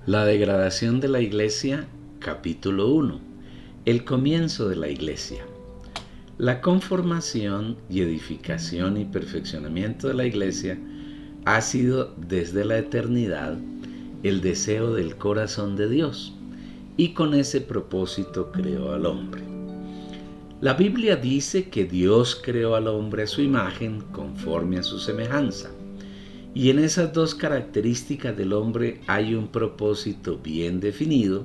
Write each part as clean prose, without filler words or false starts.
La degradación de la Iglesia, capítulo 1. El comienzo de la Iglesia. La conformación y edificación y perfeccionamiento de la Iglesia ha sido desde la eternidad el deseo del corazón de Dios, y con ese propósito creó al hombre. La Biblia dice que Dios creó al hombre a su imagen conforme a su semejanza. Y en esas dos características del hombre hay un propósito bien definido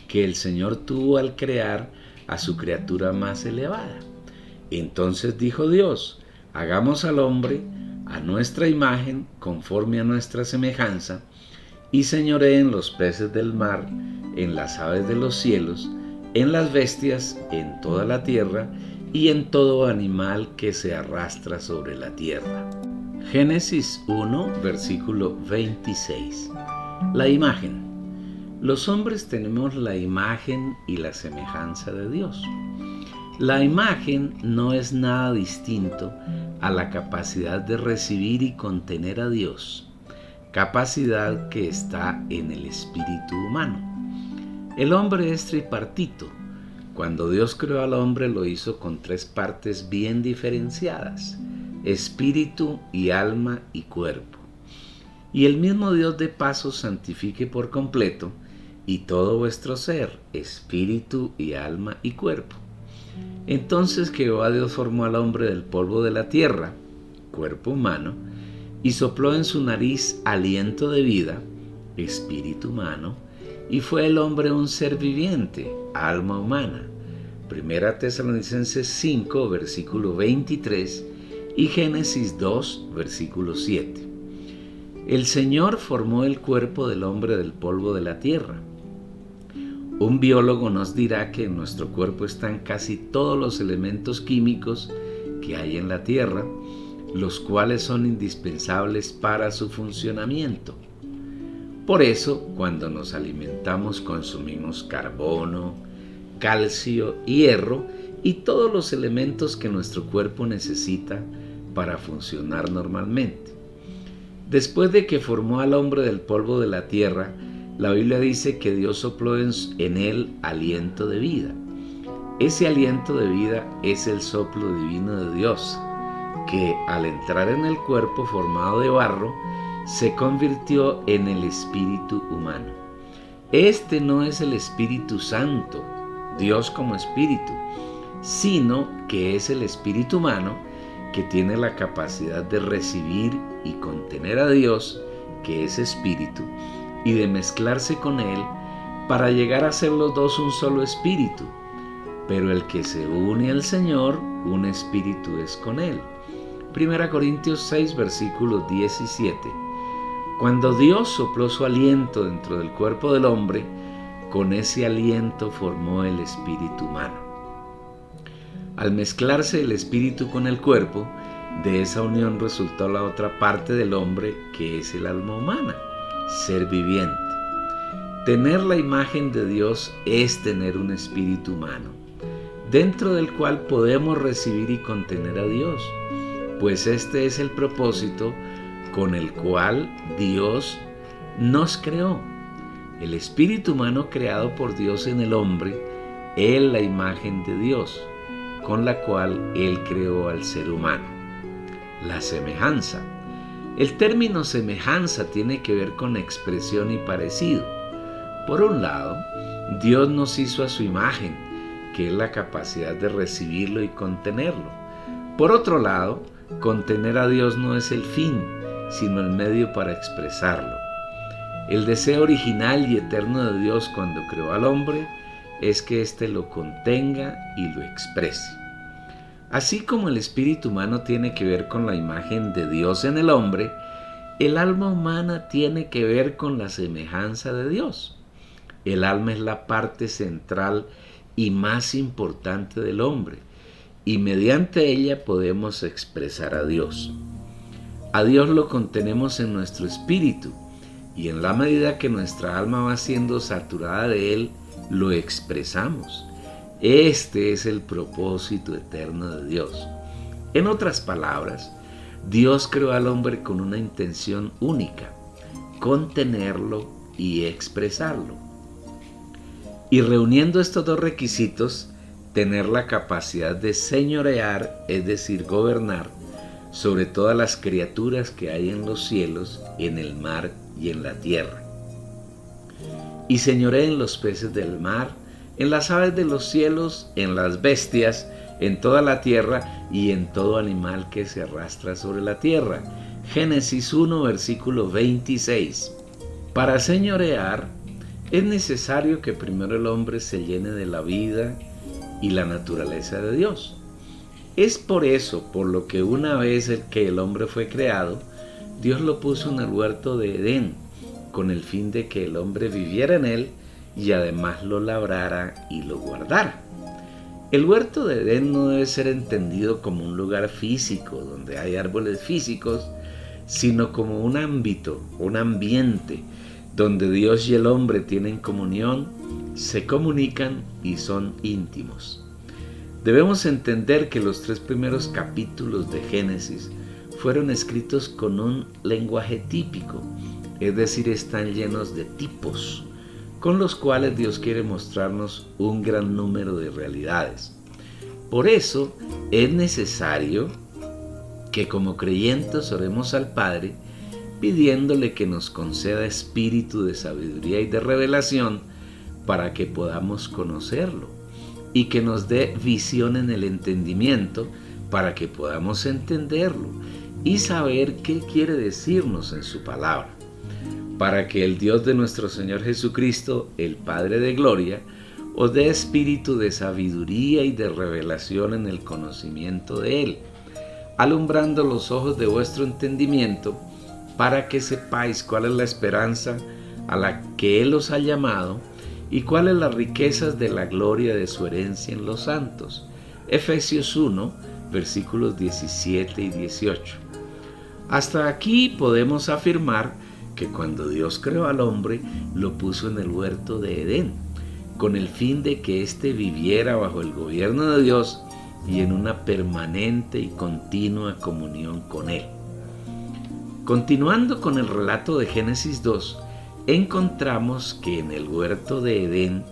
que el Señor tuvo al crear a su criatura más elevada. Entonces dijo Dios: hagamos al hombre a nuestra imagen, conforme a nuestra semejanza, y señoree en los peces del mar, en las aves de los cielos, en las bestias, en toda la tierra, y en todo animal que se arrastra sobre la tierra. Génesis 1, versículo 26. La imagen. Los hombres tenemos la imagen y la semejanza de Dios. La imagen no es nada distinto a la capacidad de recibir y contener a Dios, capacidad que está en el espíritu humano. El hombre es tripartito. Cuando Dios creó al hombre lo hizo con tres partes bien diferenciadas: espíritu y alma y cuerpo. Y el mismo Dios de paso santifique por completo y todo vuestro ser, espíritu y alma y cuerpo. Entonces Jehová Dios formó al hombre del polvo de la tierra, cuerpo humano, y sopló en su nariz aliento de vida, espíritu humano, y fue el hombre un ser viviente, alma humana. Primera Tesalonicenses 5, versículo 23, y Génesis 2, versículo 7. El Señor formó el cuerpo del hombre del polvo de la tierra. Un biólogo nos dirá que en nuestro cuerpo están casi todos los elementos químicos que hay en la tierra, los cuales son indispensables para su funcionamiento. Por eso, cuando nos alimentamos, consumimos carbono, calcio, hierro y todos los elementos que nuestro cuerpo necesita para funcionar normalmente. Después de que formó al hombre del polvo de la tierra, la Biblia dice que Dios sopló en él aliento de vida. Ese aliento de vida es el soplo divino de Dios, que al entrar en el cuerpo formado de barro, se convirtió en el espíritu humano. Este no es el Espíritu Santo, Dios como espíritu, sino que es el espíritu humano que tiene la capacidad de recibir y contener a Dios, que es espíritu, y de mezclarse con él para llegar a ser los dos un solo espíritu. Pero el que se une al Señor, un espíritu es con él. 1 Corintios 6, versículo 17. Cuando Dios sopló su aliento dentro del cuerpo del hombre, con ese aliento formó el espíritu humano. Al mezclarse el espíritu con el cuerpo, de esa unión resultó la otra parte del hombre, que es el alma humana, ser viviente. Tener la imagen de Dios es tener un espíritu humano, dentro del cual podemos recibir y contener a Dios, pues este es el propósito con el cual Dios nos creó. El espíritu humano creado por Dios en el hombre es la imagen de Dios, con la cual Él creó al ser humano. La semejanza. El término semejanza tiene que ver con expresión y parecido. Por un lado, Dios nos hizo a su imagen, que es la capacidad de recibirlo y contenerlo. Por otro lado, contener a Dios no es el fin, sino el medio para expresarlo. El deseo original y eterno de Dios cuando creó al hombre es que éste lo contenga y lo exprese. Así como el espíritu humano tiene que ver con la imagen de Dios en el hombre, el alma humana tiene que ver con la semejanza de Dios. El alma es la parte central y más importante del hombre, y mediante ella podemos expresar a Dios. A Dios lo contenemos en nuestro espíritu, y en la medida que nuestra alma va siendo saturada de Él, lo expresamos. Este es el propósito eterno de Dios. En otras palabras, Dios creó al hombre con una intención única: contenerlo, y expresarlo. Y reuniendo estos dos requisitos, tener la capacidad de señorear, es decir, gobernar, sobre todas las criaturas que hay en los cielos, en el mar y en la tierra. Y señoree en los peces del mar, en las aves de los cielos, en las bestias, en toda la tierra y en todo animal que se arrastra sobre la tierra. Génesis 1, versículo 26. Para señorear, es necesario que primero el hombre se llene de la vida y la naturaleza de Dios. Es por eso, por lo que una vez que el hombre fue creado, Dios lo puso en el huerto de Edén, con el fin de que el hombre viviera en él y además lo labrara y lo guardara. El huerto de Edén no debe ser entendido como un lugar físico donde hay árboles físicos, sino como un ámbito, un ambiente donde Dios y el hombre tienen comunión, se comunican y son íntimos. Debemos entender que los 3 primeros capítulos de Génesis fueron escritos con un lenguaje típico, es decir, están llenos de tipos, con los cuales Dios quiere mostrarnos un gran número de realidades. Por eso es necesario que como creyentes oremos al Padre pidiéndole que nos conceda espíritu de sabiduría y de revelación para que podamos conocerlo, y que nos dé visión en el entendimiento para que podamos entenderlo y saber qué quiere decirnos en su palabra, para que el Dios de nuestro Señor Jesucristo, el Padre de gloria, os dé espíritu de sabiduría y de revelación en el conocimiento de Él, alumbrando los ojos de vuestro entendimiento, para que sepáis cuál es la esperanza a la que Él os ha llamado y cuáles las riquezas de la gloria de su herencia en los santos. Efesios 1, versículos 17 y 18. Hasta aquí podemos afirmar que cuando Dios creó al hombre, lo puso en el huerto de Edén, con el fin de que éste viviera bajo el gobierno de Dios y en una permanente y continua comunión con Él. Continuando con el relato de Génesis 2, encontramos que en el huerto de Edén,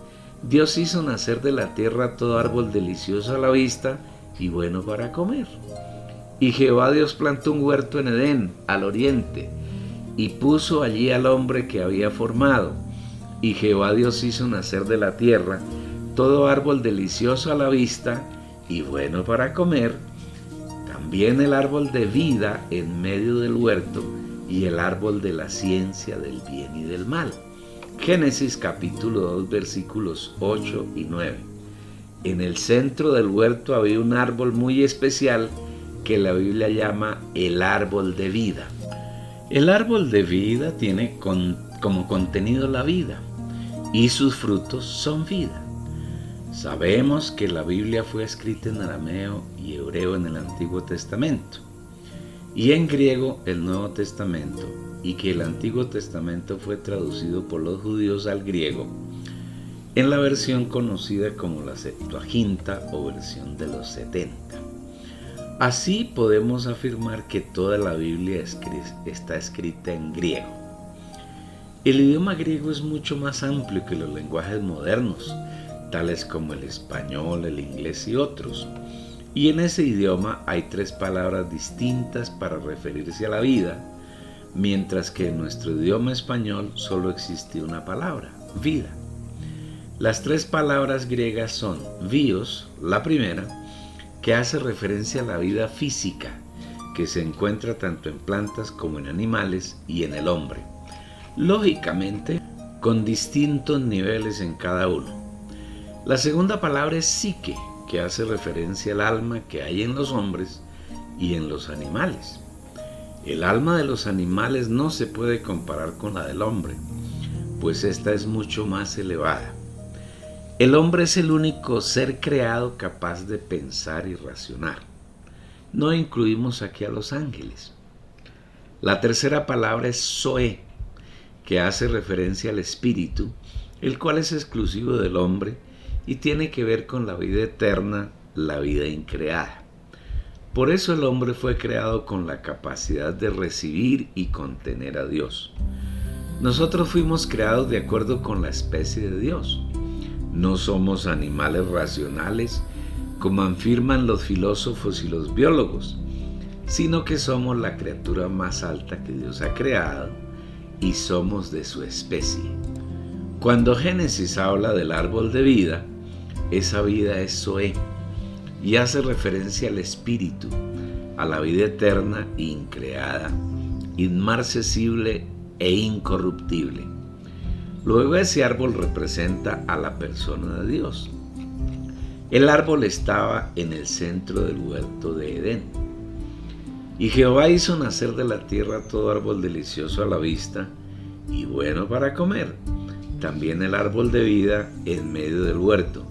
Dios hizo nacer de la tierra todo árbol delicioso a la vista y bueno para comer. Y Jehová Dios plantó un huerto en Edén, al oriente, y puso allí al hombre que había formado. Y Jehová Dios hizo nacer de la tierra todo árbol delicioso a la vista y bueno para comer, también el árbol de vida en medio del huerto y el árbol de la ciencia del bien y del mal. Génesis capítulo 2 versículos 8 y 9. En el centro del huerto había un árbol muy especial que la Biblia llama el árbol de vida. El árbol de vida tiene como contenido la vida y sus frutos son vida. Sabemos que la Biblia fue escrita en arameo y hebreo en el Antiguo Testamento y en griego el Nuevo Testamento, y que el Antiguo Testamento fue traducido por los judíos al griego en la versión conocida como la Septuaginta o versión de los 70. Así podemos afirmar que toda la Biblia está escrita en griego. El idioma griego es mucho más amplio que los lenguajes modernos, tales como el español, el inglés y otros. Y en ese idioma hay 3 palabras distintas para referirse a la vida, mientras que en nuestro idioma español solo existe una palabra, vida. Las 3 palabras griegas son bios, la primera, que hace referencia a la vida física, que se encuentra tanto en plantas como en animales y en el hombre, lógicamente con distintos niveles en cada uno. La segunda palabra es psique, que hace referencia al alma que hay en los hombres y en los animales. El alma de los animales no se puede comparar con la del hombre, pues esta es mucho más elevada. El hombre es el único ser creado capaz de pensar y razonar. No incluimos aquí a los ángeles. La tercera palabra es zoe, que hace referencia al espíritu, el cual es exclusivo del hombre y tiene que ver con la vida eterna, la vida increada. Por eso el hombre fue creado con la capacidad de recibir y contener a Dios. Nosotros fuimos creados de acuerdo con la especie de Dios. No somos animales racionales, como afirman los filósofos y los biólogos, sino que somos la criatura más alta que Dios ha creado y somos de su especie. Cuando Génesis habla del árbol de vida, esa vida es Zoé y hace referencia al espíritu, a la vida eterna e increada, inmarcesible e incorruptible. Luego ese árbol representa a la persona de Dios. El árbol estaba en el centro del huerto de Edén. Y Jehová hizo nacer de la tierra todo árbol delicioso a la vista y bueno para comer, también el árbol de vida en medio del huerto.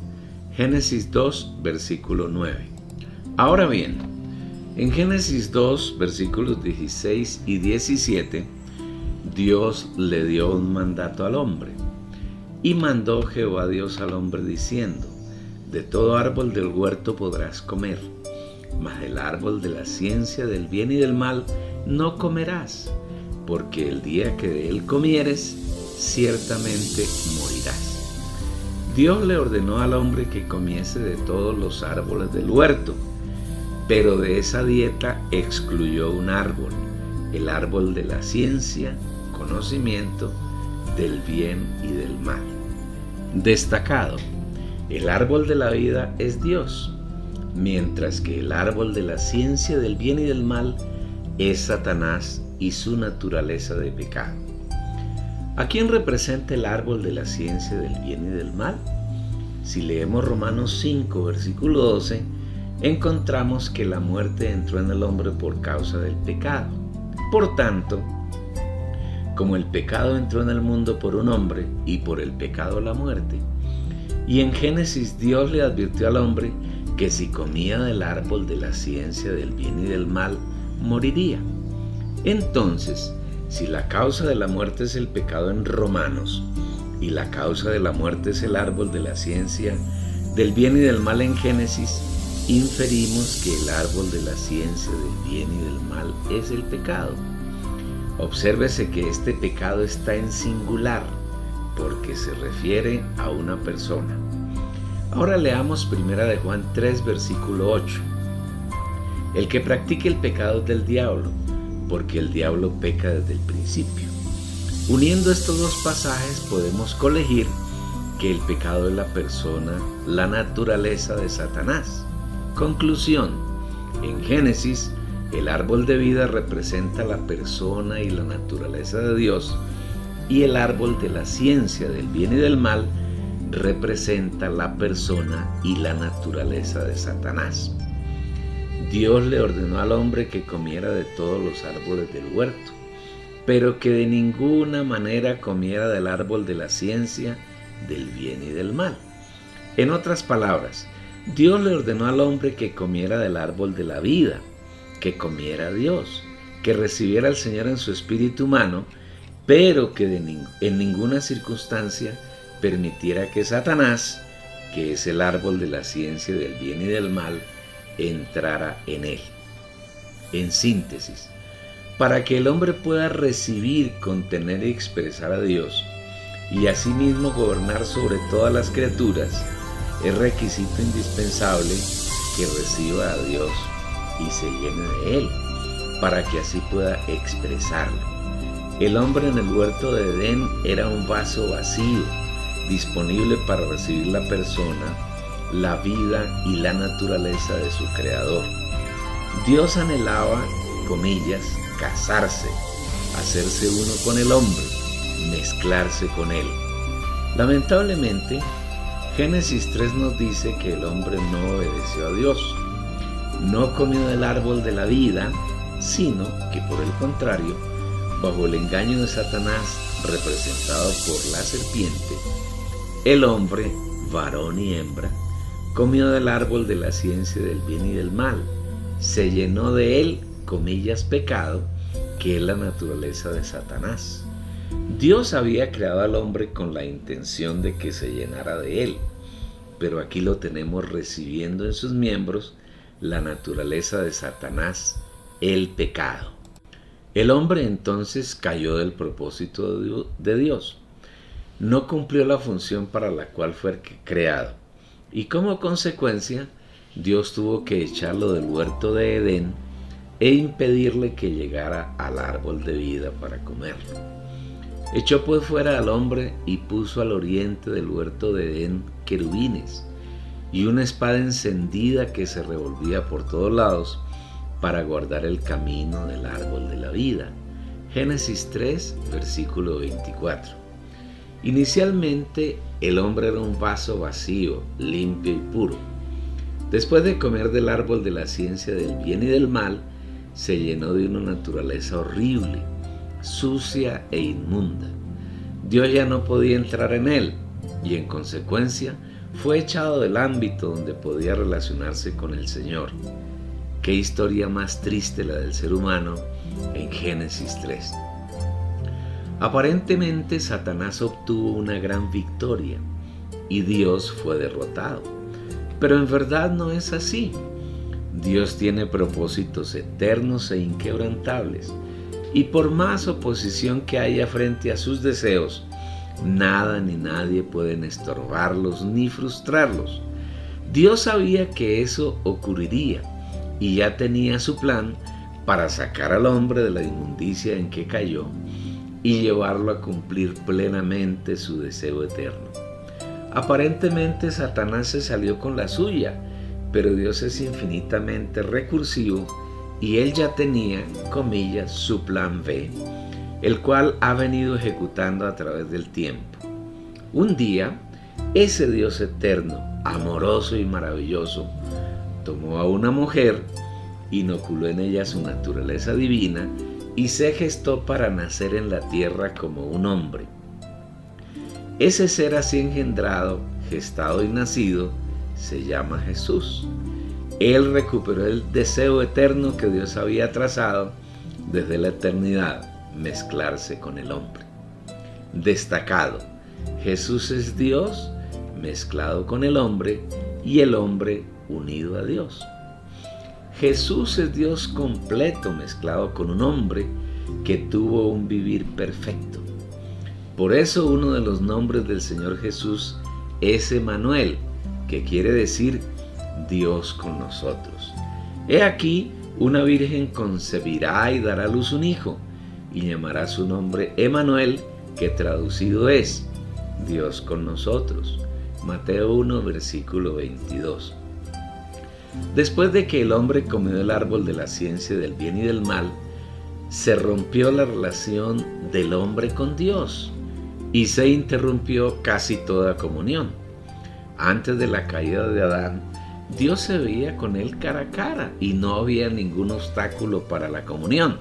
Génesis 2, versículo 9. Ahora bien, en Génesis 2, versículos 16 y 17, Dios le dio un mandato al hombre. Y mandó Jehová Dios al hombre diciendo: de todo árbol del huerto podrás comer, mas del árbol de la ciencia del bien y del mal no comerás, porque el día que de él comieres, ciertamente morirás. Dios le ordenó al hombre que comiese de todos los árboles del huerto, pero de esa dieta excluyó un árbol, el árbol de la ciencia, conocimiento del bien y del mal. Destacado, el árbol de la vida es Dios, mientras que el árbol de la ciencia del bien y del mal es Satanás y su naturaleza de pecado. ¿A quién representa el árbol de la ciencia del bien y del mal? Si leemos Romanos 5, versículo 12, encontramos que la muerte entró en el hombre por causa del pecado. Por tanto, como el pecado entró en el mundo por un hombre y por el pecado la muerte, y en Génesis Dios le advirtió al hombre que si comía del árbol de la ciencia del bien y del mal, moriría. Entonces, si la causa de la muerte es el pecado en Romanos, y la causa de la muerte es el árbol de la ciencia del bien y del mal en Génesis, inferimos que el árbol de la ciencia del bien y del mal es el pecado. Obsérvese que este pecado está en singular, porque se refiere a una persona. Ahora leamos 1 de Juan 3, versículo 8. El que practique el pecado es del diablo, porque el diablo peca desde el principio. Uniendo estos dos pasajes podemos colegir que el pecado es la persona, la naturaleza de Satanás. Conclusión: en Génesis, el árbol de vida representa la persona y la naturaleza de Dios, y el árbol de la ciencia del bien y del mal representa la persona y la naturaleza de Satanás. Dios le ordenó al hombre que comiera de todos los árboles del huerto, pero que de ninguna manera comiera del árbol de la ciencia del bien y del mal. En otras palabras, Dios le ordenó al hombre que comiera del árbol de la vida, que comiera a Dios, que recibiera al Señor en su espíritu humano, pero que en ninguna circunstancia permitiera que Satanás, que es el árbol de la ciencia del bien y del mal, entrara en él. En síntesis, para que el hombre pueda recibir, contener y expresar a Dios, y asimismo gobernar sobre todas las criaturas, es requisito indispensable que reciba a Dios y se llene de él, para que así pueda expresarlo. El hombre en el huerto de Edén era un vaso vacío, disponible para recibir la persona, la vida y la naturaleza de su creador. Dios anhelaba, comillas, casarse, hacerse uno con el hombre, mezclarse con él. Lamentablemente, Génesis 3 nos dice que el hombre no obedeció a Dios, no comió del árbol de la vida, sino que por el contrario, bajo el engaño de Satanás, representado por la serpiente, el hombre, varón y hembra, comió del árbol de la ciencia del bien y del mal, se llenó de él, comillas, pecado, que es la naturaleza de Satanás. Dios había creado al hombre con la intención de que se llenara de él, pero aquí lo tenemos recibiendo en sus miembros la naturaleza de Satanás, el pecado. El hombre entonces cayó del propósito de Dios. No cumplió la función para la cual fue creado. Y como consecuencia, Dios tuvo que echarlo del huerto de Edén e impedirle que llegara al árbol de vida para comerlo. Echó pues fuera al hombre y puso al oriente del huerto de Edén querubines y una espada encendida que se revolvía por todos lados para guardar el camino del árbol de la vida. Génesis 3, versículo 24. Inicialmente el hombre era un vaso vacío, limpio y puro. Después de comer del árbol de la ciencia del bien y del mal, se llenó de una naturaleza horrible, sucia e inmunda. Dios ya no podía entrar en él y en consecuencia fue echado del ámbito donde podía relacionarse con el Señor. Qué historia más triste la del ser humano en Génesis 3. Aparentemente Satanás obtuvo una gran victoria y Dios fue derrotado. Pero en verdad no es así. Dios tiene propósitos eternos e inquebrantables, y por más oposición que haya frente a sus deseos, nada ni nadie pueden estorbarlos ni frustrarlos. Dios sabía que eso ocurriría y ya tenía su plan para sacar al hombre de la inmundicia en que cayó y llevarlo a cumplir plenamente su deseo eterno. Aparentemente Satanás se salió con la suya, pero Dios es infinitamente recursivo y él ya tenía, comillas, su plan B, el cual ha venido ejecutando a través del tiempo. Un día, ese Dios eterno, amoroso y maravilloso, tomó a una mujer, inoculó en ella su naturaleza divina y se gestó para nacer en la tierra como un hombre. Ese ser así engendrado, gestado y nacido, se llama Jesús. Él recuperó el deseo eterno que Dios había trazado desde la eternidad, mezclarse con el hombre. Destacado, Jesús es Dios mezclado con el hombre y el hombre unido a Dios. Jesús es Dios completo mezclado con un hombre que tuvo un vivir perfecto. Por eso uno de los nombres del Señor Jesús es Emmanuel, que quiere decir Dios con nosotros. He aquí, una virgen concebirá y dará a luz un hijo, y llamará su nombre Emmanuel, que traducido es Dios con nosotros. Mateo 1, versículo 22. Después de que el hombre comió el árbol de la ciencia del bien y del mal, se rompió la relación del hombre con Dios y se interrumpió casi toda comunión. Antes de la caída de Adán, Dios se veía con él cara a cara y no había ningún obstáculo para la comunión.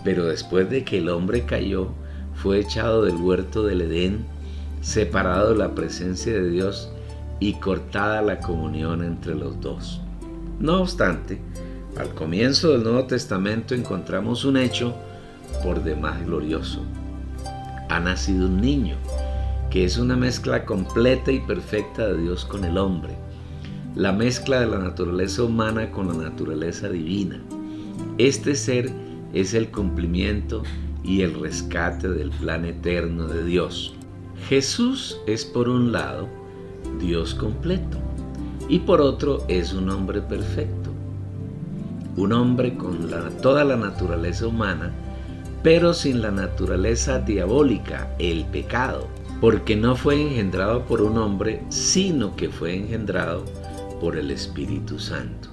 Pero después de que el hombre cayó, fue echado del huerto del Edén, separado de la presencia de Dios y cortada la comunión entre los dos. No obstante, al comienzo del Nuevo Testamento encontramos un hecho por demás glorioso. Ha nacido un niño, que es una mezcla completa y perfecta de Dios con el hombre, la mezcla de la naturaleza humana con la naturaleza divina. Este ser es el cumplimiento y el rescate del plan eterno de Dios. Jesús es por un lado Dios completo y por otro es un hombre perfecto, un hombre con toda la naturaleza humana, pero sin la naturaleza diabólica, el pecado, porque no fue engendrado por un hombre, sino que fue engendrado por el Espíritu Santo.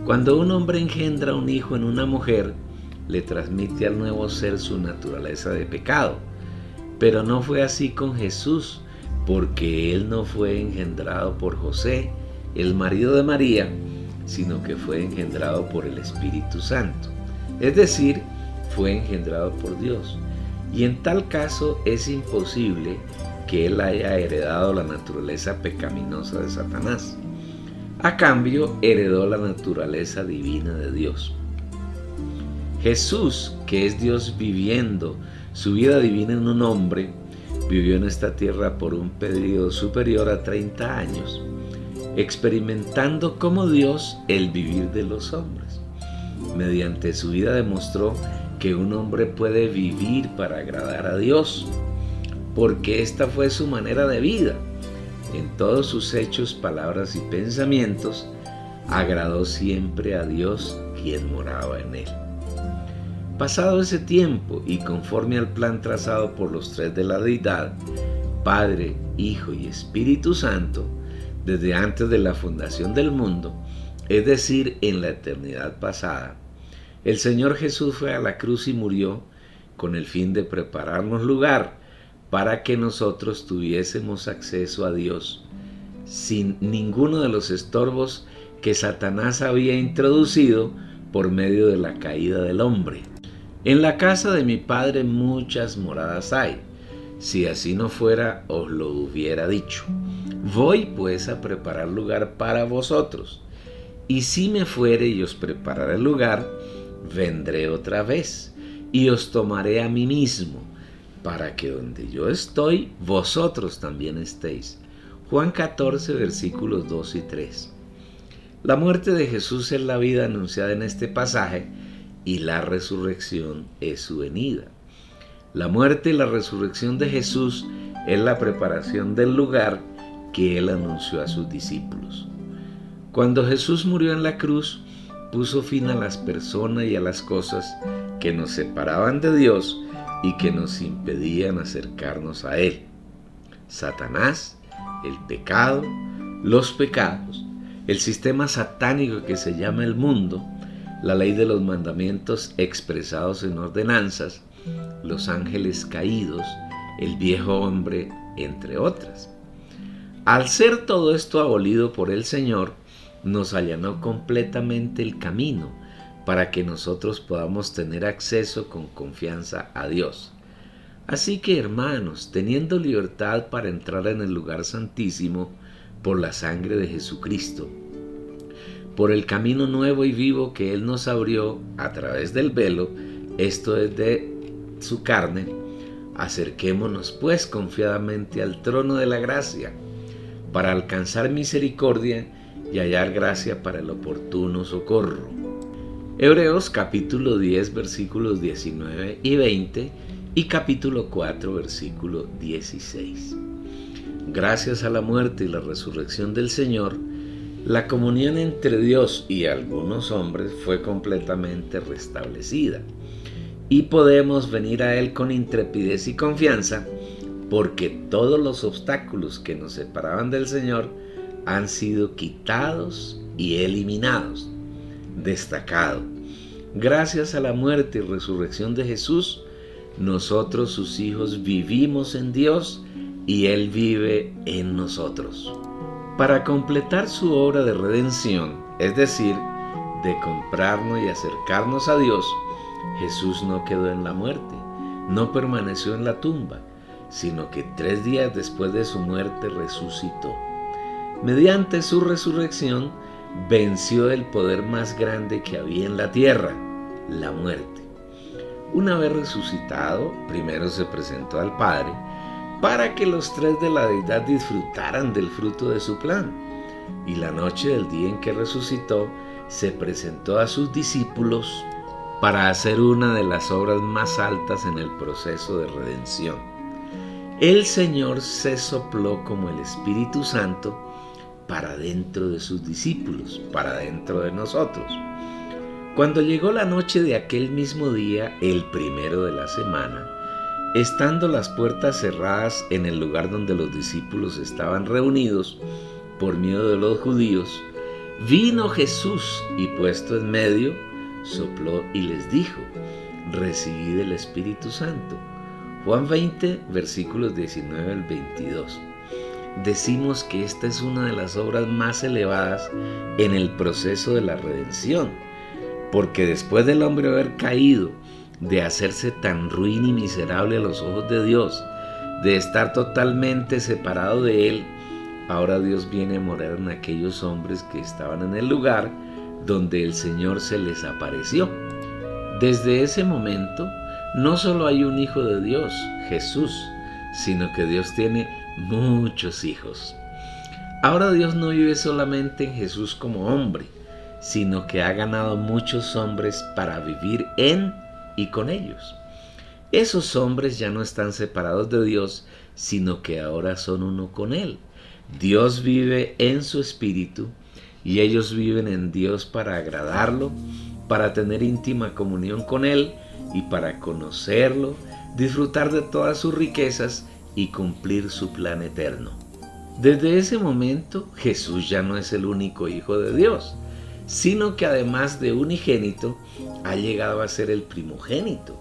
Cuando un hombre engendra un hijo en una mujer, le transmite al nuevo ser su naturaleza de pecado, pero no fue así con Jesús, porque él no fue engendrado por José, el marido de María, sino que fue engendrado por el Espíritu Santo, es decir, fue engendrado por Dios. Y en tal caso es imposible que él haya heredado la naturaleza pecaminosa de Satanás. A cambio, heredó la naturaleza divina de Dios. Jesús, que es Dios viviendo su vida divina en un hombre, vivió en esta tierra por un periodo superior a 30 años, experimentando como Dios el vivir de los hombres. Mediante su vida demostró que un hombre puede vivir para agradar a Dios, porque esta fue su manera de vida. En todos sus hechos, palabras y pensamientos, agradó siempre a Dios, quien moraba en él. Pasado ese tiempo y conforme al plan trazado por los tres de la deidad, Padre, Hijo y Espíritu Santo, desde antes de la fundación del mundo, es decir, en la eternidad pasada, el Señor Jesús fue a la cruz y murió con el fin de prepararnos lugar para que nosotros tuviésemos acceso a Dios sin ninguno de los estorbos que Satanás había introducido por medio de la caída del hombre. En la casa de mi Padre muchas moradas hay. Si así no fuera, os lo hubiera dicho. Voy pues a preparar lugar para vosotros. Y si me fuere y os prepararé lugar, vendré otra vez y os tomaré a mí mismo, para que donde yo estoy, vosotros también estéis. Juan 14, versículos 2 y 3. La muerte de Jesús es la vida anunciada en este pasaje y la resurrección es su venida. La muerte y la resurrección de Jesús es la preparación del lugar que él anunció a sus discípulos. Cuando Jesús murió en la cruz, puso fin a las personas y a las cosas que nos separaban de Dios y que nos impedían acercarnos a Él. Satanás, el pecado, los pecados, el sistema satánico que se llama el mundo, la ley de los mandamientos expresados en ordenanzas, los ángeles caídos, el viejo hombre, entre otras. Al ser todo esto abolido por el Señor, nos allanó completamente el camino para que nosotros podamos tener acceso con confianza a Dios. Así que, hermanos, teniendo libertad para entrar en el lugar santísimo por la sangre de Jesucristo, por el camino nuevo y vivo que Él nos abrió a través del velo, esto es de su carne, acerquémonos pues confiadamente al trono de la gracia, para alcanzar misericordia y hallar gracia para el oportuno socorro. Hebreos capítulo 10 versículos 19 y 20 y capítulo 4 versículo 16. Gracias a la muerte y la resurrección del Señor, la comunión entre Dios y algunos hombres fue completamente restablecida y podemos venir a Él con intrepidez y confianza porque todos los obstáculos que nos separaban del Señor han sido quitados y eliminados. Destacado. Gracias a la muerte y resurrección de Jesús, nosotros sus hijos vivimos en Dios y Él vive en nosotros. Para completar su obra de redención, es decir, de comprarnos y acercarnos a Dios, Jesús no quedó en la muerte, no permaneció en la tumba, sino que 3 días después de su muerte resucitó. Mediante su resurrección, venció el poder más grande que había en la tierra, la muerte. Una vez resucitado, primero se presentó al Padre para que los tres de la deidad disfrutaran del fruto de su plan. Y la noche del día en que resucitó, se presentó a sus discípulos para hacer una de las obras más altas en el proceso de redención. El Señor se sopló como el Espíritu Santo para dentro de sus discípulos, para dentro de nosotros. Cuando llegó la noche de aquel mismo día, el primero de la semana, estando las puertas cerradas en el lugar donde los discípulos estaban reunidos por miedo de los judíos, vino Jesús y puesto en medio, sopló y les dijo: recibid el Espíritu Santo. Juan 20, versículos 19 al 22. Decimos que esta es una de las obras más elevadas en el proceso de la redención, porque después del hombre haber caído, de hacerse tan ruin y miserable a los ojos de Dios, de estar totalmente separado de Él, ahora Dios viene a morar en aquellos hombres que estaban en el lugar donde el Señor se les apareció. Desde ese momento, no solo hay un Hijo de Dios, Jesús, sino que Dios tiene muchos hijos. Ahora Dios no vive solamente en Jesús como hombre, sino que ha ganado muchos hombres para vivir en y con ellos. Esos hombres ya no están separados de Dios, sino que ahora son uno con Él. Dios vive en su espíritu y ellos viven en Dios para agradarlo, para tener íntima comunión con Él y para conocerlo, disfrutar de todas sus riquezas y cumplir su plan eterno. Desde ese momento, Jesús ya no es el único Hijo de Dios, sino que además de unigénito, ha llegado a ser el primogénito,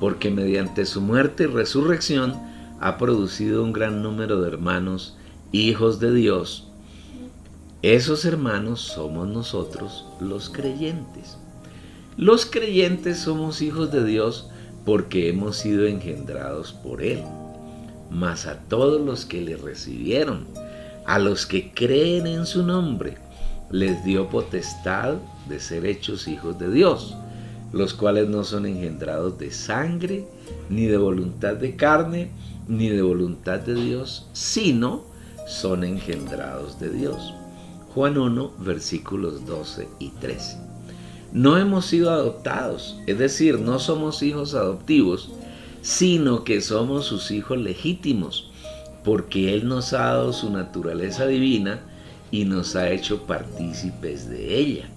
porque mediante su muerte y resurrección ha producido un gran número de hermanos, hijos de Dios. Esos hermanos somos nosotros, los creyentes. Los creyentes somos hijos de Dios porque hemos sido engendrados por Él. Mas a todos los que le recibieron, a los que creen en su nombre, les dio potestad de ser hechos hijos de Dios, los cuales no son engendrados de sangre, ni de voluntad de carne, ni de voluntad de Dios, sino son engendrados de Dios. Juan 1, versículos 12 y 13. No hemos sido adoptados, es decir, no somos hijos adoptivos, sino que somos sus hijos legítimos, porque Él nos ha dado su naturaleza divina y nos ha hecho partícipes de ella.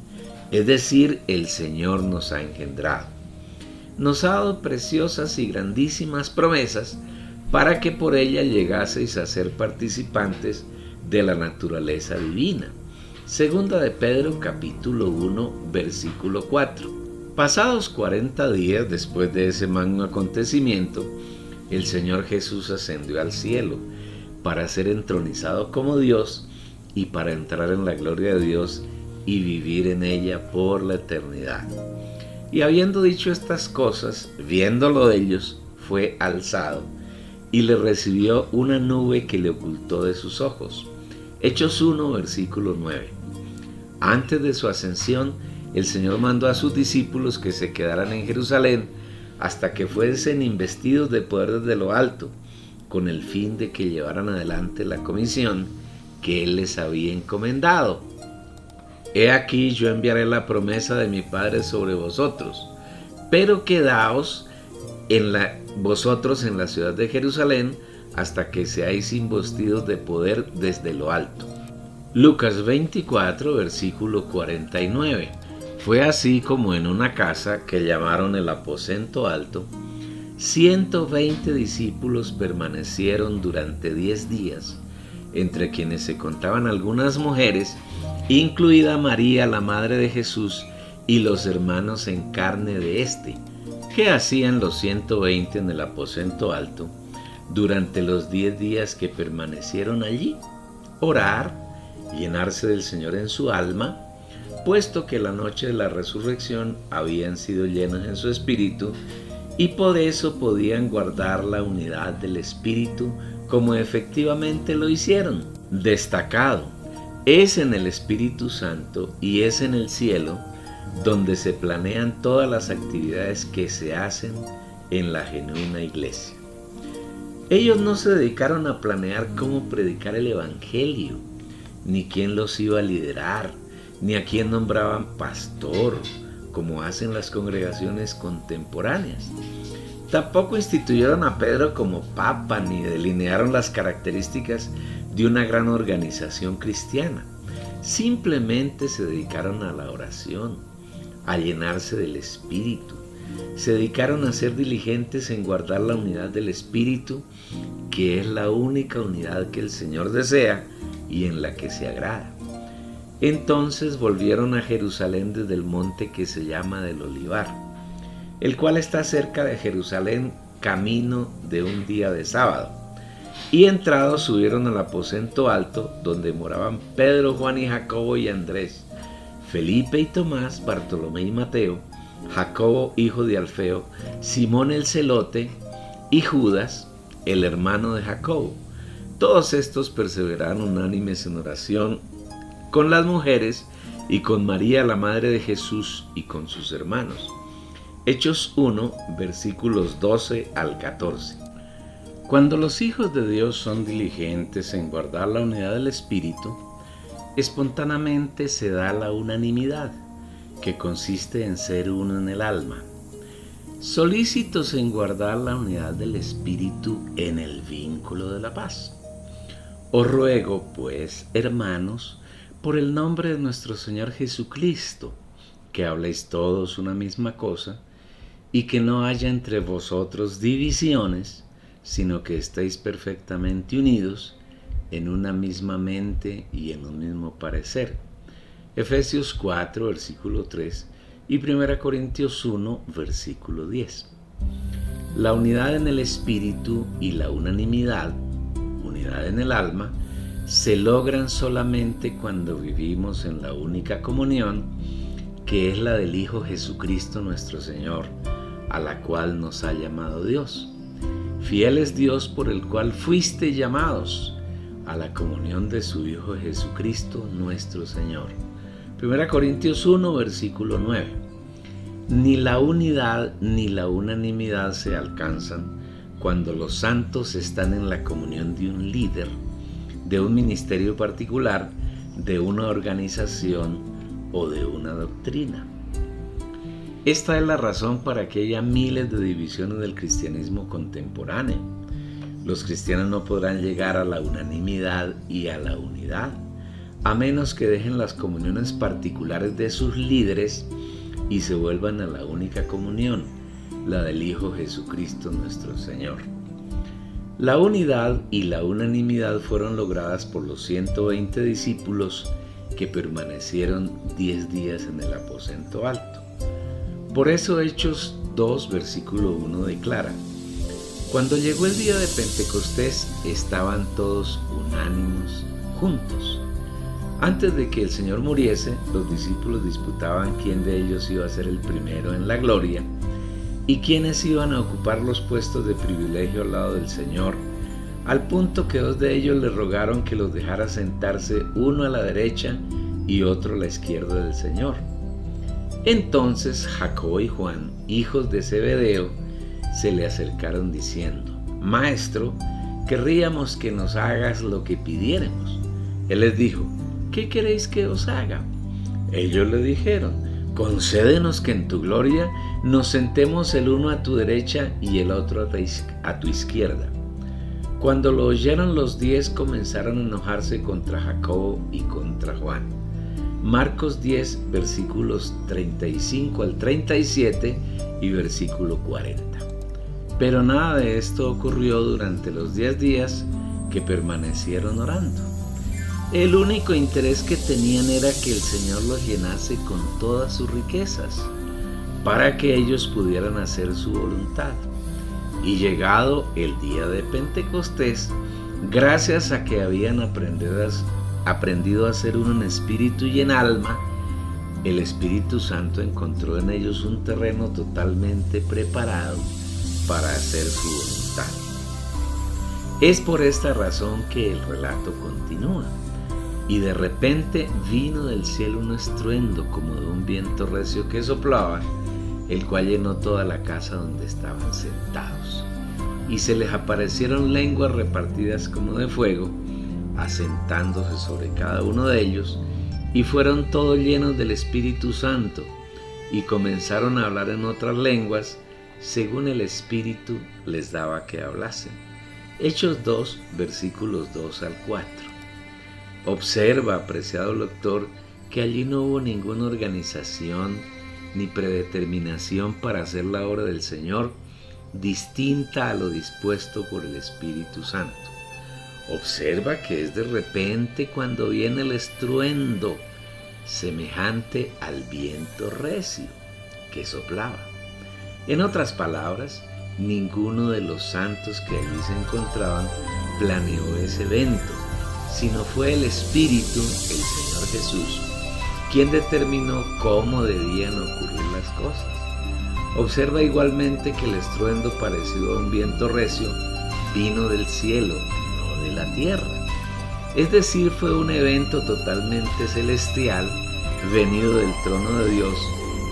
Es decir, el Señor nos ha engendrado. Nos ha dado preciosas y grandísimas promesas para que por ella llegaseis a ser participantes de la naturaleza divina. Segunda de Pedro capítulo 1 versículo 4. Pasados 40 días después de ese magno acontecimiento, el Señor Jesús ascendió al cielo para ser entronizado como Dios y para entrar en la gloria de Dios y vivir en ella por la eternidad. Y habiendo dicho estas cosas, viéndolo ellos, fue alzado y le recibió una nube que le ocultó de sus ojos. Hechos 1, versículo 9. Antes de su ascensión, el Señor mandó a sus discípulos que se quedaran en Jerusalén hasta que fuesen investidos de poder desde lo alto, con el fin de que llevaran adelante la comisión que Él les había encomendado. He aquí yo enviaré la promesa de mi Padre sobre vosotros, pero quedaos vosotros en la ciudad de Jerusalén hasta que seáis investidos de poder desde lo alto. Lucas 24, versículo 49. Fue así como en una casa que llamaron el aposento alto, 120 discípulos permanecieron durante 10 días, entre quienes se contaban algunas mujeres, incluida María, la madre de Jesús, y los hermanos en carne de éste. ¿Qué hacían los 120 en el aposento alto durante los 10 días que permanecieron allí? Orar, llenarse del Señor en su alma, puesto que la noche de la resurrección habían sido llenos en su espíritu, y por eso podían guardar la unidad del espíritu como efectivamente lo hicieron. Destacado es en el Espíritu Santo y es en el cielo donde se planean todas las actividades que se hacen en la genuina iglesia. Ellos no se dedicaron a planear cómo predicar el evangelio, ni quién los iba a liderar, ni a quién nombraban pastor, como hacen las congregaciones contemporáneas. Tampoco instituyeron a Pedro como papa, ni delinearon las características de una gran organización cristiana. Simplemente se dedicaron a la oración, a llenarse del Espíritu. Se dedicaron a ser diligentes en guardar la unidad del Espíritu, que es la única unidad que el Señor desea y en la que se agrada. Entonces volvieron a Jerusalén desde el monte que se llama del Olivar, el cual está cerca de Jerusalén, camino de un día de sábado. Y entrados subieron al aposento alto, donde moraban Pedro, Juan y Jacobo y Andrés, Felipe y Tomás, Bartolomé y Mateo, Jacobo hijo de Alfeo, Simón el celote y Judas, el hermano de Jacobo. Todos estos perseveraron unánimes en oración con las mujeres y con María, la madre de Jesús, y con sus hermanos. Hechos 1, versículos 12 al 14. Cuando los hijos de Dios son diligentes en guardar la unidad del Espíritu, espontáneamente se da la unanimidad, que consiste en ser uno en el alma. solícitos en guardar la unidad del Espíritu en el vínculo de la paz. Os ruego, pues, hermanos, por el nombre de nuestro Señor Jesucristo, que habléis todos una misma cosa, y que no haya entre vosotros divisiones, sino que estéis perfectamente unidos en una misma mente y en un mismo parecer. Efesios 4, versículo 3 y 1 Corintios 1, versículo 10. La unidad en el espíritu y la unanimidad, unidad en el alma, se logran solamente cuando vivimos en la única comunión, que es la del Hijo Jesucristo nuestro Señor, a la cual nos ha llamado Dios. Fiel es Dios por el cual fuiste llamados a la comunión de su Hijo Jesucristo nuestro Señor. 1 Corintios 1, versículo 9. Ni la unidad ni la unanimidad se alcanzan cuando los santos están en la comunión de un líder, de un ministerio particular, de una organización o de una doctrina. Esta es la razón para que haya miles de divisiones del cristianismo contemporáneo. Los cristianos no podrán llegar a la unanimidad y a la unidad, a menos que dejen las comuniones particulares de sus líderes y se vuelvan a la única comunión, la del Hijo Jesucristo nuestro Señor. La unidad y la unanimidad fueron logradas por los 120 discípulos que permanecieron 10 días en el aposento alto. Por eso Hechos 2, versículo 1 declara: cuando llegó el día de Pentecostés, estaban todos unánimos juntos. Antes de que el Señor muriese, los discípulos disputaban quién de ellos iba a ser el primero en la gloria y quiénes iban a ocupar los puestos de privilegio al lado del Señor, al punto que 2 de ellos le rogaron que los dejara sentarse, uno a la derecha y otro a la izquierda del Señor. Entonces Jacobo y Juan, hijos de Zebedeo, se le acercaron diciendo: Maestro, querríamos que nos hagas lo que pidiéremos. Él les dijo: ¿qué queréis que os haga? Ellos le dijeron: concédenos que en tu gloria nos sentemos el uno a tu derecha y el otro a tu izquierda. Cuando lo oyeron los 10 comenzaron a enojarse contra Jacobo y contra Juan. Marcos 10, versículos 35 al 37 y versículo 40. Pero nada de esto ocurrió durante los 10 días que permanecieron orando. El único interés que tenían era que el Señor los llenase con todas sus riquezas, para que ellos pudieran hacer su voluntad. Y llegado el día de Pentecostés, gracias a que habían aprendido a ser uno en espíritu y en alma, el Espíritu Santo encontró en ellos un terreno totalmente preparado para hacer su voluntad. Es por esta razón que el relato continúa. Y de repente vino del cielo un estruendo como de un viento recio que soplaba, el cual llenó toda la casa donde estaban sentados. Y se les aparecieron lenguas repartidas como de fuego, asentándose sobre cada uno de ellos, y fueron todos llenos del Espíritu Santo, y comenzaron a hablar en otras lenguas, según el Espíritu les daba que hablasen. Hechos 2, versículos 2 al 4. Observa, apreciado lector, que allí no hubo ninguna organización ni predeterminación para hacer la obra del Señor distinta a lo dispuesto por el Espíritu Santo. Observa que es de repente cuando viene el estruendo, semejante al viento recio que soplaba. En otras palabras, ninguno de los santos que allí se encontraban planeó ese evento, sino fue el Espíritu, el Señor Jesús, quien determinó cómo debían ocurrir las cosas. Observa igualmente que el estruendo parecido a un viento recio vino del cielo, no de la tierra. Es decir, fue un evento totalmente celestial, venido del trono de Dios,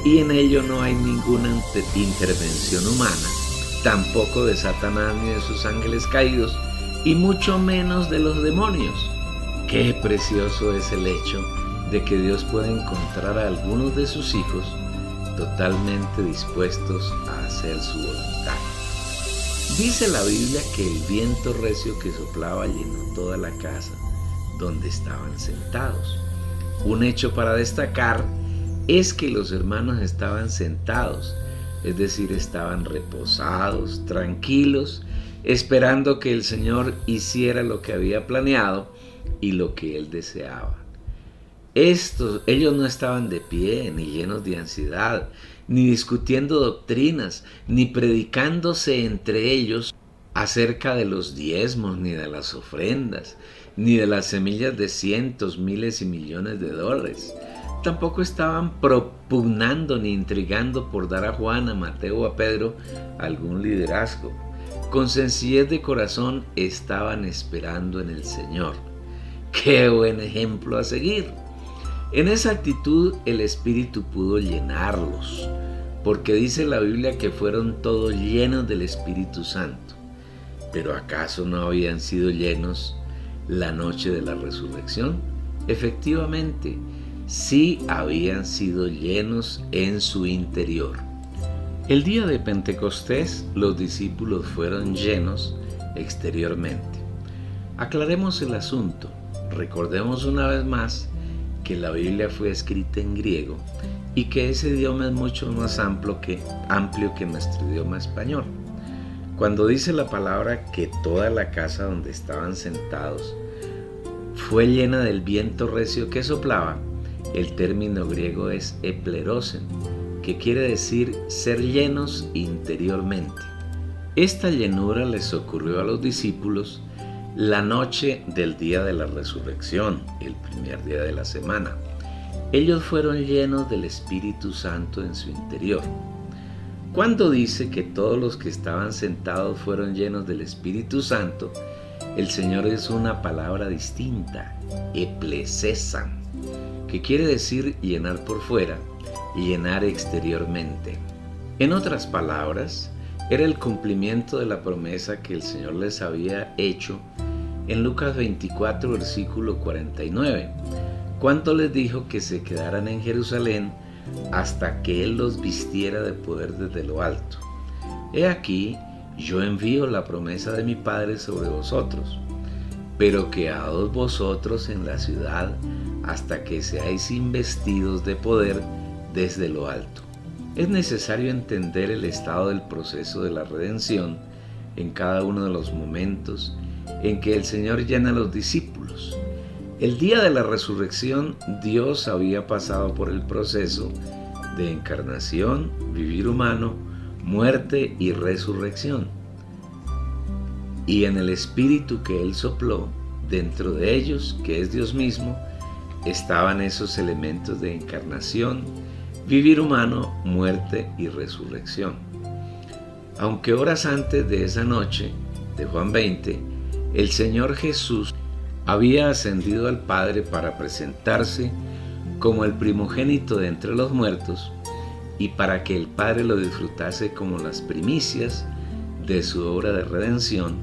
y en ello no hay ninguna intervención humana, tampoco de Satanás ni de sus ángeles caídos, y mucho menos de los demonios. Qué precioso es el hecho de que Dios pueda encontrar a algunos de sus hijos totalmente dispuestos a hacer su voluntad. Dice la Biblia que el viento recio que soplaba llenó toda la casa donde estaban sentados. Un hecho para destacar es que los hermanos estaban sentados, es decir, estaban reposados, tranquilos, esperando que el Señor hiciera lo que había planeado y lo que Él deseaba. Ellos no estaban de pie, ni llenos de ansiedad, ni discutiendo doctrinas, ni predicándose entre ellos acerca de los diezmos, ni de las ofrendas, ni de las semillas de cientos, miles y millones de dólares. Tampoco estaban propugnando ni intrigando por dar a Juan, a Mateo o a Pedro algún liderazgo. Con sencillez de corazón estaban esperando en el Señor. ¡Qué buen ejemplo a seguir! En esa actitud el Espíritu pudo llenarlos, porque dice la Biblia que fueron todos llenos del Espíritu Santo. ¿Pero acaso no habían sido llenos la noche de la resurrección? Efectivamente, sí habían sido llenos en su interior. El día de Pentecostés los discípulos fueron llenos exteriormente. Aclaremos el asunto. Recordemos una vez más que la Biblia fue escrita en griego y que ese idioma es mucho más amplio que nuestro idioma español. Cuando dice la palabra que toda la casa donde estaban sentados fue llena del viento recio que soplaba, el término griego es eplerosen, que quiere decir ser llenos interiormente. Esta llenura les ocurrió a los discípulos la noche del día de la resurrección, el primer día de la semana. Ellos fueron llenos del Espíritu Santo en su interior. Cuando dice que todos los que estaban sentados fueron llenos del Espíritu Santo, el Señor es una palabra distinta, eplesesan, que quiere decir llenar por fuera y llenar exteriormente. En otras palabras, era el cumplimiento de la promesa que el Señor les había hecho en Lucas 24, versículo 49, cuando les dijo que se quedaran en Jerusalén hasta que Él los vistiera de poder desde lo alto. He aquí, yo envío la promesa de mi Padre sobre vosotros, pero quedaos vosotros en la ciudad hasta que seáis investidos de poder desde lo alto. Es necesario entender el estado del proceso de la redención en cada uno de los momentos en que el Señor llena a los discípulos. El día de la resurrección, Dios había pasado por el proceso de encarnación, vivir humano, muerte y resurrección. Y en el Espíritu que Él sopló dentro de ellos, que es Dios mismo, estaban esos elementos de encarnación, vivir humano, muerte y resurrección. Aunque horas antes de esa noche de Juan 20, el Señor Jesús había ascendido al Padre para presentarse como el primogénito de entre los muertos y para que el Padre lo disfrutase como las primicias de su obra de redención,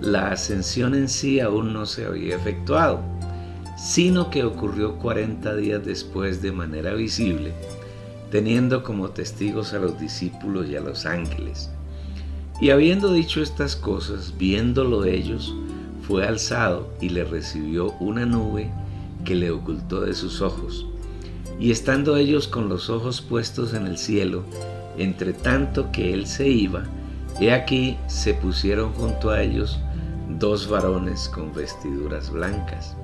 la ascensión en sí aún no se había efectuado, sino que ocurrió 40 días después de manera visible, teniendo como testigos a los discípulos y a los ángeles. Y habiendo dicho estas cosas, viéndolo ellos, fue alzado y le recibió una nube que le ocultó de sus ojos. Y estando ellos con los ojos puestos en el cielo, entre tanto que él se iba, he aquí se pusieron junto a ellos 2 varones con vestiduras blancas.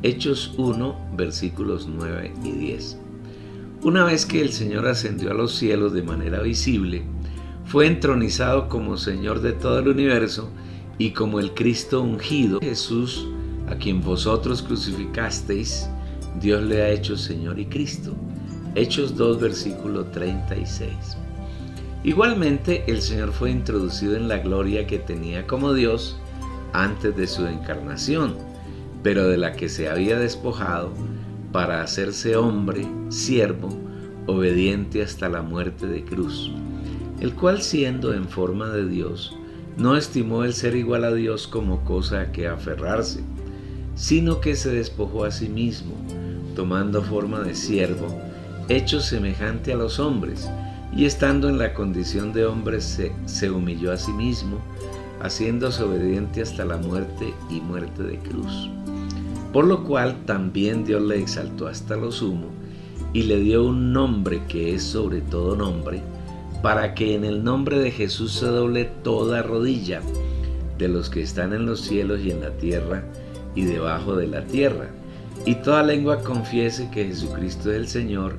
Hechos 1, versículos 9 y 10. Una vez que el Señor ascendió a los cielos de manera visible, fue entronizado como Señor de todo el universo y como el Cristo ungido. Jesús, a quien vosotros crucificasteis, Dios le ha hecho Señor y Cristo. Hechos 2, versículo 36. Igualmente, el Señor fue introducido en la gloria que tenía como Dios antes de su encarnación, pero de la que se había despojado para hacerse hombre, siervo, obediente hasta la muerte de cruz, el cual, siendo en forma de Dios, no estimó el ser igual a Dios como cosa a que aferrarse, sino que se despojó a sí mismo, tomando forma de siervo hecho semejante a los hombres, y estando en la condición de hombre se humilló a sí mismo, haciéndose obediente hasta la muerte y muerte de cruz. Por lo cual también Dios le exaltó hasta lo sumo, y le dio un nombre que es sobre todo nombre, para que en el nombre de Jesús se doble toda rodilla, de los que están en los cielos y en la tierra y debajo de la tierra, y toda lengua confiese que Jesucristo es el Señor,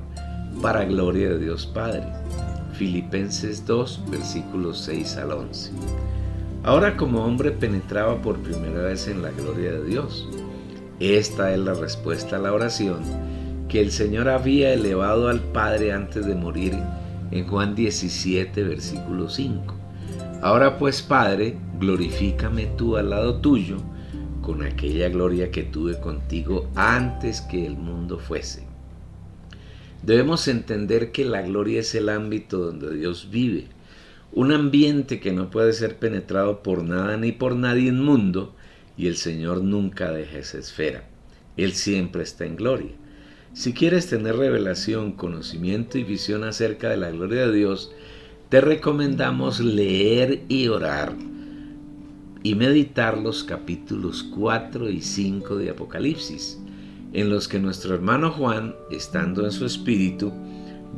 para gloria de Dios Padre. Filipenses 2, versículos 6 al 11. Ahora, como hombre penetraba por primera vez en la gloria de Dios. Esta es la respuesta a la oración que el Señor había elevado al Padre antes de morir en Juan 17, versículo 5. Ahora pues, Padre, glorifícame tú al lado tuyo con aquella gloria que tuve contigo antes que el mundo fuese. Debemos entender que la gloria es el ámbito donde Dios vive, un ambiente que no puede ser penetrado por nada ni por nadie inmundo, y el Señor nunca deja esa esfera. Él siempre está en gloria. Si quieres tener revelación, conocimiento y visión acerca de la gloria de Dios, te recomendamos leer y orar y meditar los capítulos 4 y 5 de Apocalipsis, en los que nuestro hermano Juan, estando en su espíritu,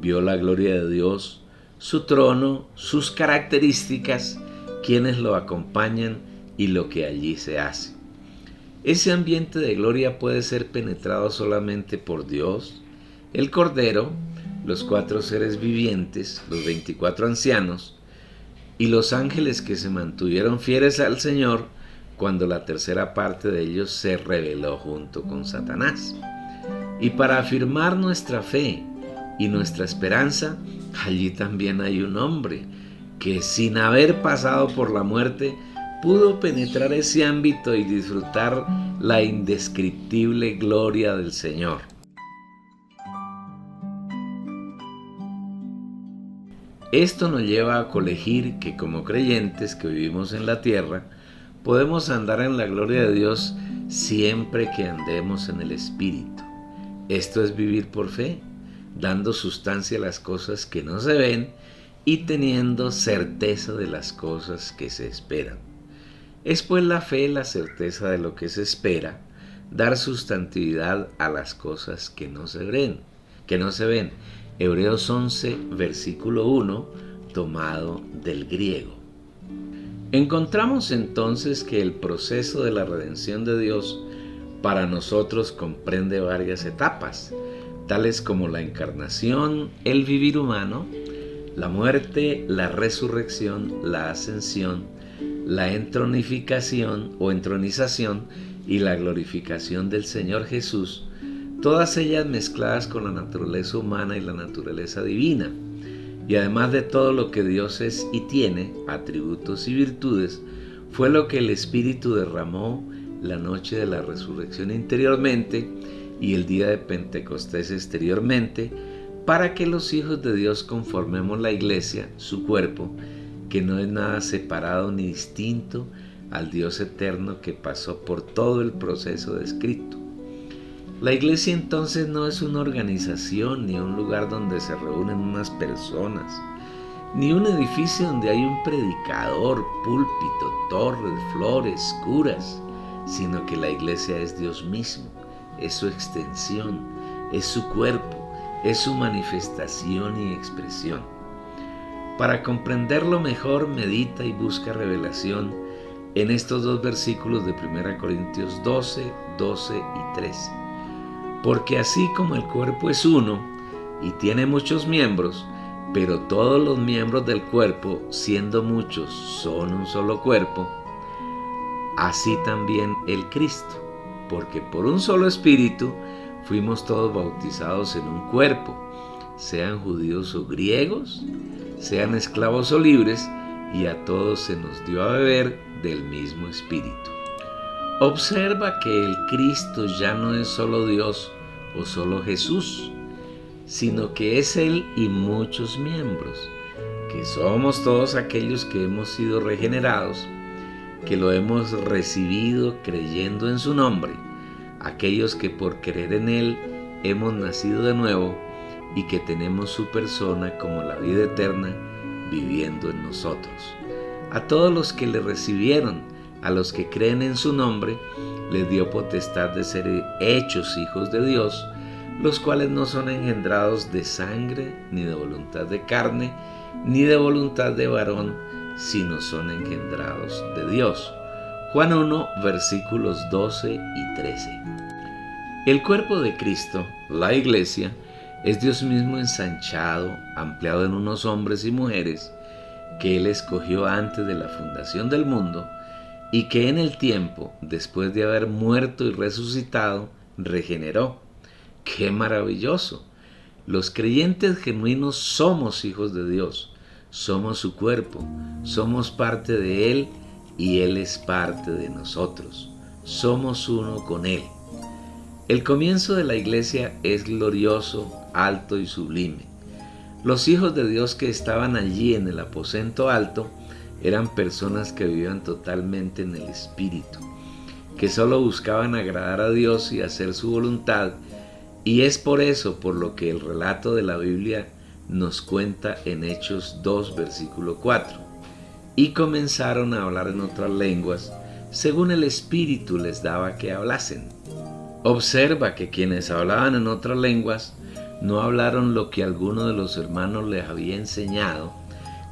vio la gloria de Dios, su trono, sus características, quienes lo acompañan y lo que allí se hace. Ese ambiente de gloria puede ser penetrado solamente por Dios, el Cordero, los 4 seres vivientes, los 24 ancianos, y los ángeles que se mantuvieron fieles al Señor cuando la tercera parte de ellos se rebeló junto con Satanás. Y para afirmar nuestra fe y nuestra esperanza, allí también hay un hombre que, sin haber pasado por la muerte, pudo penetrar ese ámbito y disfrutar la indescriptible gloria del Señor. Esto nos lleva a colegir que como creyentes que vivimos en la tierra, podemos andar en la gloria de Dios siempre que andemos en el Espíritu. Esto es vivir por fe, dando sustancia a las cosas que no se ven y teniendo certeza de las cosas que se esperan. Es pues la fe la certeza de lo que se espera, dar sustantividad a las cosas que no se ven. Hebreos 11, versículo 1, tomado del griego. Encontramos entonces que el proceso de la redención de Dios para nosotros comprende varias etapas, tales como la encarnación, el vivir humano, la muerte, la resurrección, la ascensión, la entronificación o entronización y la glorificación del Señor Jesús, todas ellas mezcladas con la naturaleza humana y la naturaleza divina. Y además de todo lo que Dios es y tiene, atributos y virtudes, fue lo que el Espíritu derramó la noche de la resurrección interiormente y el día de Pentecostés exteriormente, para que los hijos de Dios conformemos la iglesia, su cuerpo, que no es nada separado ni distinto al Dios eterno que pasó por todo el proceso descrito. La iglesia entonces no es una organización ni un lugar donde se reúnen unas personas, ni un edificio donde hay un predicador, púlpito, torres, flores, curas, sino que la iglesia es Dios mismo, es su extensión, es su cuerpo, es su manifestación y expresión. Para comprenderlo mejor, medita y busca revelación en estos 2 versículos de 1 Corintios 12, 12 y 13. Porque así como el cuerpo es uno y tiene muchos miembros, pero todos los miembros del cuerpo, siendo muchos, son un solo cuerpo, así también el Cristo, porque por un solo espíritu fuimos todos bautizados en un cuerpo, sean judíos o griegos, sean esclavos o libres, y a todos se nos dio a beber del mismo espíritu. Observa que el Cristo ya no es solo Dios o solo Jesús, sino que es Él y muchos miembros, que somos todos aquellos que hemos sido regenerados, que lo hemos recibido creyendo en su nombre, aquellos que por creer en Él hemos nacido de nuevo y que tenemos su persona como la vida eterna viviendo en nosotros. A todos los que le recibieron, a los que creen en su nombre, les dio potestad de ser hechos hijos de Dios, los cuales no son engendrados de sangre, ni de voluntad de carne, ni de voluntad de varón, sino son engendrados de Dios. Juan 1, versículos 12 y 13. El cuerpo de Cristo, la Iglesia, es Dios mismo ensanchado, ampliado en unos hombres y mujeres que Él escogió antes de la fundación del mundo y que en el tiempo, después de haber muerto y resucitado, regeneró. ¡Qué maravilloso! Los creyentes genuinos somos hijos de Dios, somos su cuerpo, somos parte de Él y Él es parte de nosotros. Somos uno con Él. El comienzo de la iglesia es glorioso, alto y sublime. Los hijos de Dios que estaban allí en el aposento alto eran personas que vivían totalmente en el Espíritu, que solo buscaban agradar a Dios y hacer su voluntad, y es por eso por lo que el relato de la Biblia nos cuenta en Hechos 2, versículo 4. Y comenzaron a hablar en otras lenguas, según el Espíritu les daba que hablasen. Observa que quienes hablaban en otras lenguas no hablaron lo que alguno de los hermanos les había enseñado,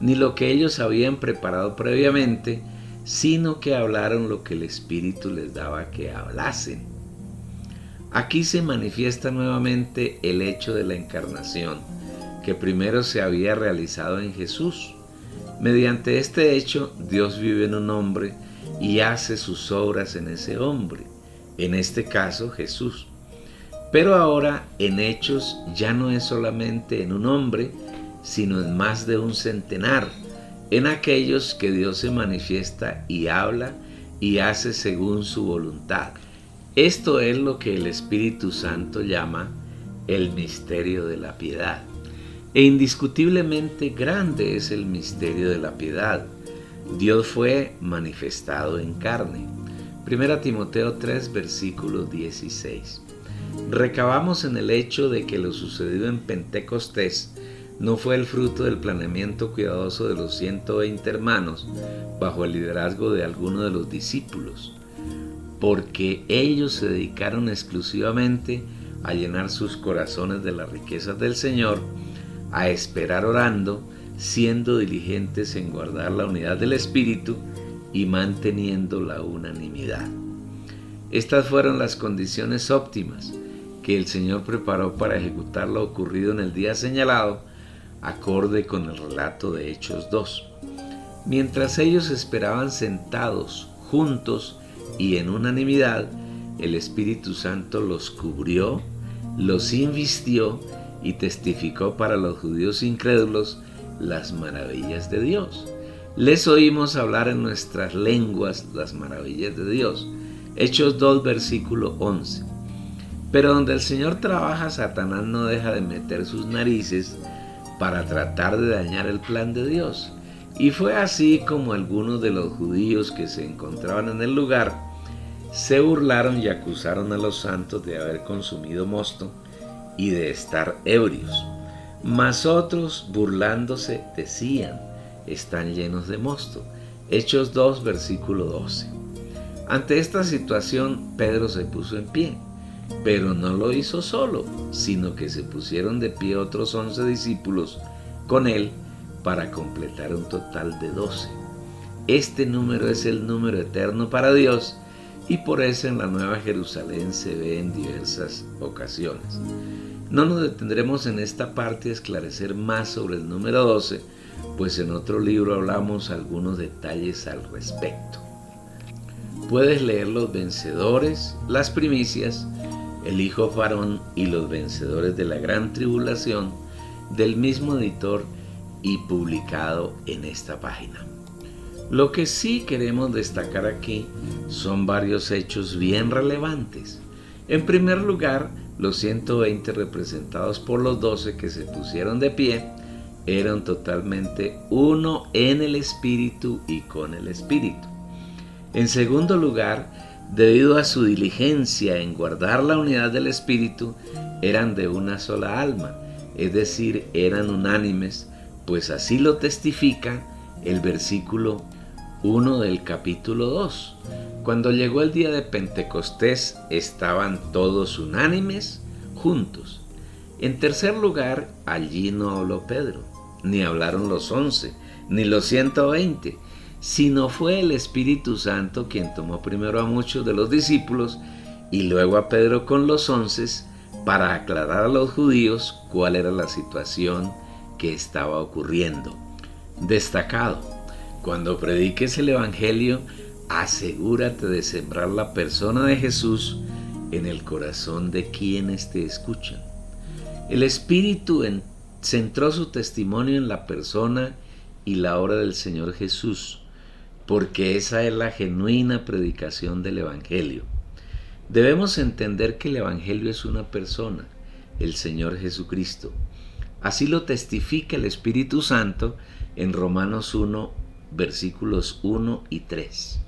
ni lo que ellos habían preparado previamente, sino que hablaron lo que el Espíritu les daba que hablasen. Aquí se manifiesta nuevamente el hecho de la encarnación, que primero se había realizado en Jesús. Mediante este hecho, Dios vive en un hombre y hace sus obras en ese hombre, en este caso Jesús. Pero ahora en Hechos ya no es solamente en un hombre, sino en más de un centenar, en aquellos que Dios se manifiesta y habla y hace según su voluntad. Esto es lo que el Espíritu Santo llama el misterio de la piedad. E indiscutiblemente grande es el misterio de la piedad. Dios fue manifestado en carne. 1 Timoteo 3, versículo 16. Recabamos en el hecho de que lo sucedido en Pentecostés no fue el fruto del planeamiento cuidadoso de los 120 hermanos bajo el liderazgo de alguno de los discípulos, porque ellos se dedicaron exclusivamente a llenar sus corazones de las riquezas del Señor, a esperar orando, siendo diligentes en guardar la unidad del Espíritu y manteniendo la unanimidad. Estas fueron las condiciones óptimas que el Señor preparó para ejecutar lo ocurrido en el día señalado, acorde con el relato de Hechos 2. Mientras ellos esperaban sentados, juntos y en unanimidad, el Espíritu Santo los cubrió, los invistió y testificó para los judíos incrédulos las maravillas de Dios. Les oímos hablar en nuestras lenguas las maravillas de Dios. Hechos 2, versículo 11. Pero donde el Señor trabaja, Satanás no deja de meter sus narices para tratar de dañar el plan de Dios. Y fue así como algunos de los judíos que se encontraban en el lugar se burlaron y acusaron a los santos de haber consumido mosto y de estar ebrios. Mas otros, burlándose, decían: están llenos de mosto. Hechos 2, versículo 12. Ante esta situación, Pedro se puso en pie, pero no lo hizo solo, sino que se pusieron de pie otros 11 discípulos con él para completar un total de 12. Este número es el número eterno para Dios y por eso en la Nueva Jerusalén se ve en diversas ocasiones. No nos detendremos en esta parte a esclarecer más sobre el número 12, pues en otro libro hablamos algunos detalles al respecto. Puedes leer Los Vencedores, Las Primicias, El Hijo Varón y Los Vencedores de la Gran Tribulación, del mismo editor y publicado en esta página. Lo que sí queremos destacar aquí son varios hechos bien relevantes. En primer lugar, los 120 representados por los 12 que se pusieron de pie eran totalmente uno en el Espíritu y con el Espíritu. En segundo lugar, debido a su diligencia en guardar la unidad del Espíritu, eran de una sola alma, es decir, eran unánimes, pues así lo testifica el versículo 1 del capítulo 2. Cuando llegó el día de Pentecostés, estaban todos unánimes, juntos. En tercer lugar, allí no habló Pedro, ni hablaron los 11, ni los 120, sino fue el Espíritu Santo quien tomó primero a muchos de los discípulos y luego a Pedro con los 11 para aclarar a los judíos cuál era la situación que estaba ocurriendo. Destacado: cuando prediques el Evangelio, asegúrate de sembrar la persona de Jesús en el corazón de quienes te escuchan. El Espíritu centró su testimonio en la persona y la obra del Señor Jesús, porque esa es la genuina predicación del Evangelio. Debemos entender que el Evangelio es una persona, el Señor Jesucristo. Así lo testifica el Espíritu Santo en Romanos 1, versículos 1 y 3.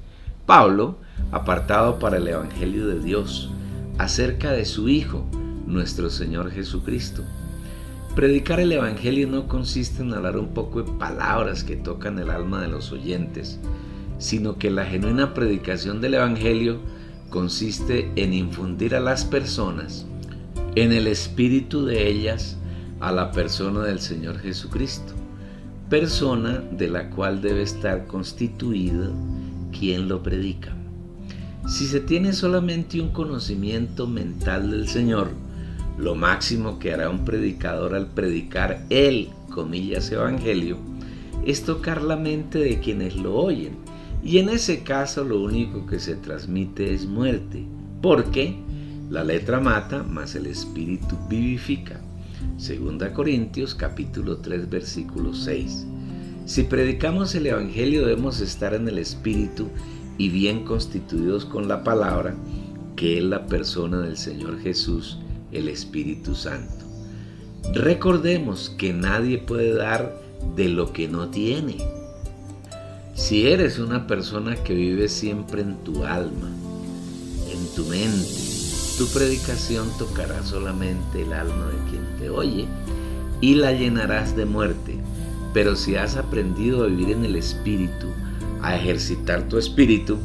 Pablo, apartado para el Evangelio de Dios, acerca de su Hijo, nuestro Señor Jesucristo. Predicar el Evangelio no consiste en hablar un poco de palabras que tocan el alma de los oyentes, sino que la genuina predicación del Evangelio consiste en infundir a las personas, en el espíritu de ellas, a la persona del Señor Jesucristo, persona de la cual debe estar constituido quien lo predica. Si se tiene solamente un conocimiento mental del Señor, lo máximo que hará un predicador al predicar el, comillas, Evangelio, es tocar la mente de quienes lo oyen, y en ese caso lo único que se transmite es muerte, porque la letra mata, mas el espíritu vivifica. 2 Corintios capítulo 3 versículo 6. Si predicamos el Evangelio, debemos estar en el espíritu y bien constituidos con la palabra, que es la persona del Señor Jesús, el Espíritu Santo. Recordemos que nadie puede dar de lo que no tiene. Si eres una persona que vive siempre en tu alma, en tu mente, tu predicación tocará solamente el alma de quien te oye y la llenarás de muerte. Pero si has aprendido a vivir en el Espíritu, a ejercitar tu espíritu,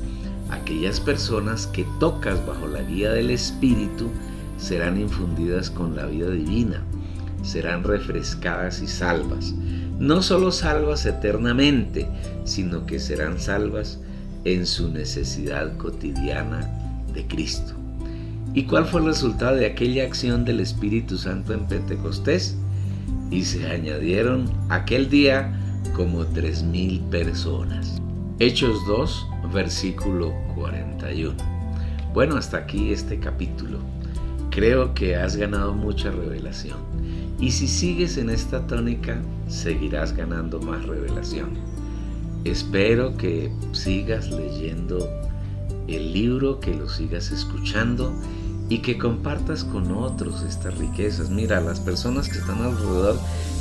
aquellas personas que tocas bajo la guía del Espíritu serán infundidas con la vida divina, serán refrescadas y salvas. No solo salvas eternamente, sino que serán salvas en su necesidad cotidiana de Cristo. ¿Y cuál fue el resultado de aquella acción del Espíritu Santo en Pentecostés? Y se añadieron aquel día como 3,000 personas. Hechos 2, versículo 41. Bueno, hasta aquí este capítulo. Creo que has ganado mucha revelación. Y si sigues en esta tónica, seguirás ganando más revelación. Espero que sigas leyendo el libro, que lo sigas escuchando y que compartas con otros estas riquezas. Mira, las personas que están alrededor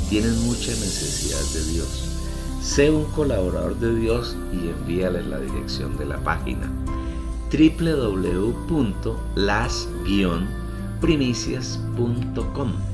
tienen mucha necesidad de Dios. Sé un colaborador de Dios y envíales la dirección de la página www.las-primicias.com.